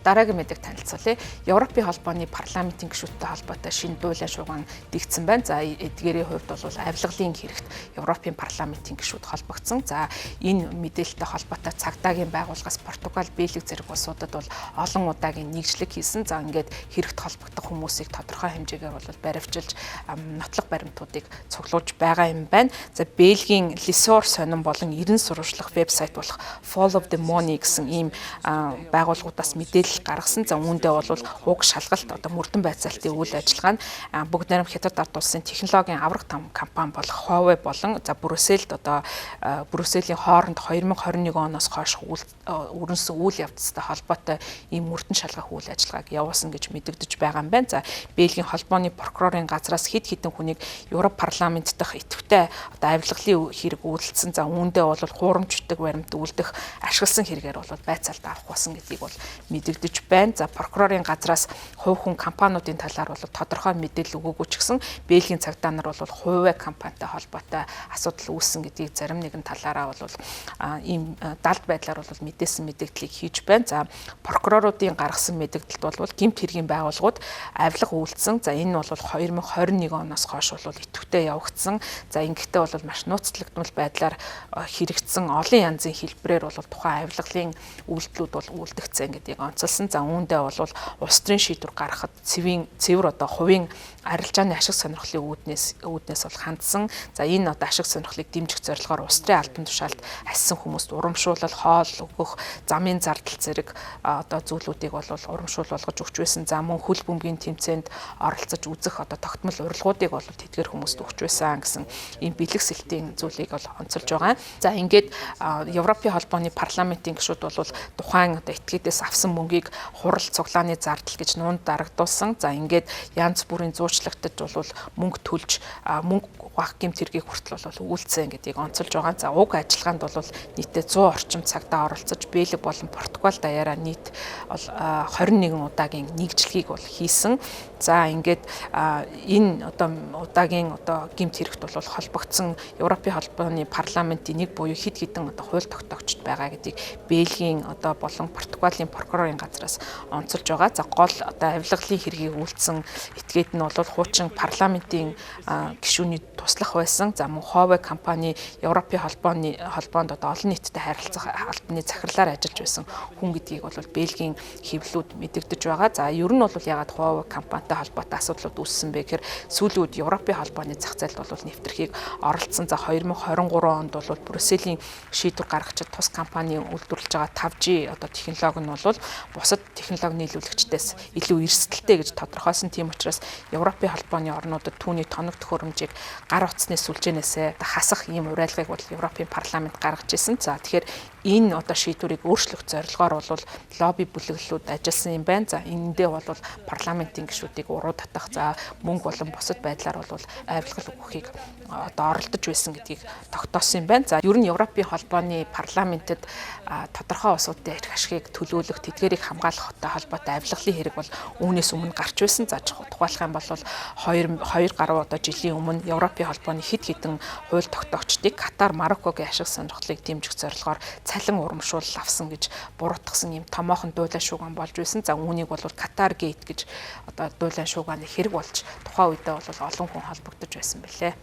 Дараагийн мэдээг танилцуулъя. Европын холбооны парламентын гишүүдтэй холбоотой шинэ дуулаа шууган дэгдсэн байна. За эдгээрийн хувьд бол авилгалын хэрэгт Европын парламентын гишүүд холбогдсон. За энэ мэдээлэлтэй холбоотой цагдаагийн байгууллагаас Португал, Бельги зэрэг улсуудад бол олон удаагийн нэгжлэг хийсэн. За ингээд хэрэгт холбогдох хүмүүсийг тодорхой хэмжээгээр бол баривчилж нотлох баримтуудыг цуглуулж байгаа юм байна. За Бельгийн Лисор сонин болон эрен сурвалжлах вебсайт болох Follow the Money гэсэн ийм байгууллагуудаас мэдээлэл гаргасан. За үүндээ бол уг шалгалт одоо мөрдөн байцаалтын үйл ажиллагаа нь бүгд найрамд Хятад ард улсын технологийн авраг том компани болох Huawei болон за Брюсселд одоо Брюсселийн хооронд 2021 оноос хойш өрнөсөн үйл явдалтай холбоотой ийм мөрдөн шалгах үйл ажиллагааг явуулсан гэж мэдэгдэж байгаа юм байна. За Бельгийн холбооны прокурорын газраас хэд хэдэн хүнийг Европ парламент дахь идэвхтэй одоо авилгалын хэрэг үйлдэлсэн. За үүндээ бол хуурамчдаг баримт үлдэх ашигласан хэрэгээр бол байцаалт авах болсон гэдгийг бол мэдэгдэж байна. За прокурорын газраас хувь хүн компаниудын талаар бол тодорхой мэдээлэл өгөөгүй ч гэсэн Бельгийн цагдаа нар бол Huawei компанитай холбоотой асуудал үүссэн гэдгийг зарим нэгэн талаараа бол ийм далд байдлаар бол мэдээсэн мэдээллийг хийж байна. За прокуроруудын гаргасан мэдээлэлд бол гэмт хэргийн байгууллагууд авилга үйлдсэн. За энэ бол 2021 оноос хойш бол идэвхтэй явагдсан. За ингэхдээ бол маш нууцлагдмал байдлаар хэрэгжсэн олон янзын хэлбэрээр бол тухайн авилгалын үйлдэлүүд бол үлдэгцэн гэдгийг онцолсон. За үүндээ бол улс төрийн шийдвэр гаргахад цэвэр одоо хувийн арилжааны ашиг сонирхлын үүднээс бол хандсан. За энэ одоо ашиг сонирхлыг дэмжих зорилгоор улс төрийн албан тушаалд ассан хүмүүст урамшуулал, хоол өгөх, замын зардал зэрэг одоо зүйлүүдийг бол урамшуул болгож өгч байсан. За мөн хөл бөмбөгийн тэмцээнд оролцож үзэх одоо тогтмол урилгуудыг бол тэдгээр хүмүүст өгч байсан гэсэн ийм бэлэг сэлтийн зүйлийг бол онцолж байгаа. За ингээд Европын холбооны парламентын гишүүд бол тухайн одоо этгээдээс авсан мөнгийг хурал цуглааны зардал гэж нуунд дарагдуулсан. За ингээд янз бүрийн зуурчлагтад бол мөнгө төлж мөнгө гуах гэмт хэргийг хүртэл бол үйлцсэн гэдгийг онцолж байгаа. За уг ажиллагаанд бол нийтдээ 100 орчим цагтаа оролцож Бельги болон Португал даяараа нийт 21 удаагийн нэгжлэгийг бол хийсэн. За ингээд энэ одоо удаагийн одоо гэмт хэрэгт бол холбогдсон Европын холбооны парламентын нэг буюу хэд хэдэн одоо хууль тогтоогчд байгаа гэдгийг Бельгийн одоо болон Португалийн прокурорын газраас онцолж байгаа. За гол одоо авилгалын хэргийг үйлдсэн этгээд нь бол хуучин парламентын гишүүний туслах байсан. За мөн Huawei компани Европын холбоонд одоо олон нийтэд харилцах албаны захирлаар ажиллаж байсан хүн гэдгийг бол Бельгийн хэвлэлүүд мэдэгдэж байгаа. За ер нь бол ягаад Huawei компанитай холбоотой асуудлууд үүссэн бэ гэхээр сүүлийн үед Европын холбооны зах зээлд бол нэвтрхийг оролцсон. За 2023 онд бол Брюсселийн шийдвэр гаргачид тус компани үйлдвэрлэж байгаа 5G одоо технологи нь бол бусад технологийн нийлүүлэгчдээс илүү эрсдэлтэй гэж тодорхойлсон. Тийм учраас Европын холбооны орнуудад түүний тоног төхөөрөмжийг гар утасны сүлжээнээс хасах ийм уриалгыг бол Европын парламент гаргаж ирсэн. За тэгэхээр энэ одоо шийдвэрийг өөрчлөх зорилгоор бол лобби бүлэглэлүүд ажилласан юм байна. За энэндээ бол парламентын гишүүдийг уруу татах, за мөнгө болон бусад байдлаар бол авилгал өгөхийг одоо оролдож байсан гэдгийг тогтоосон юм байна. За ер нь Европын холбооны парламентэд тодорхой улсуудын эрх ашигыг төлөөлөх, тэдгээрийг хамгаалахтай холбоотой авилгалын хэрэг бол үүнээс өмнө гарч байсан. За тухайлах юм бол 2 гаруй одоо жилийн өмнө Европын холбооны хэд хэдэн хууль тогтоогчдыг Катар, Мароккогийн ашиг сонирхлыг дэмжих зорилгоор цалин урамшуул авсан гэж буруутгасан юм томоохон дуулаа шууган болж байсан. За үүнийг бол Катар гейт гэж одоо дуулаа шуугааны хэрэг болж тухайн үедээ бол олон хүн холбогдож байсан бэлээ.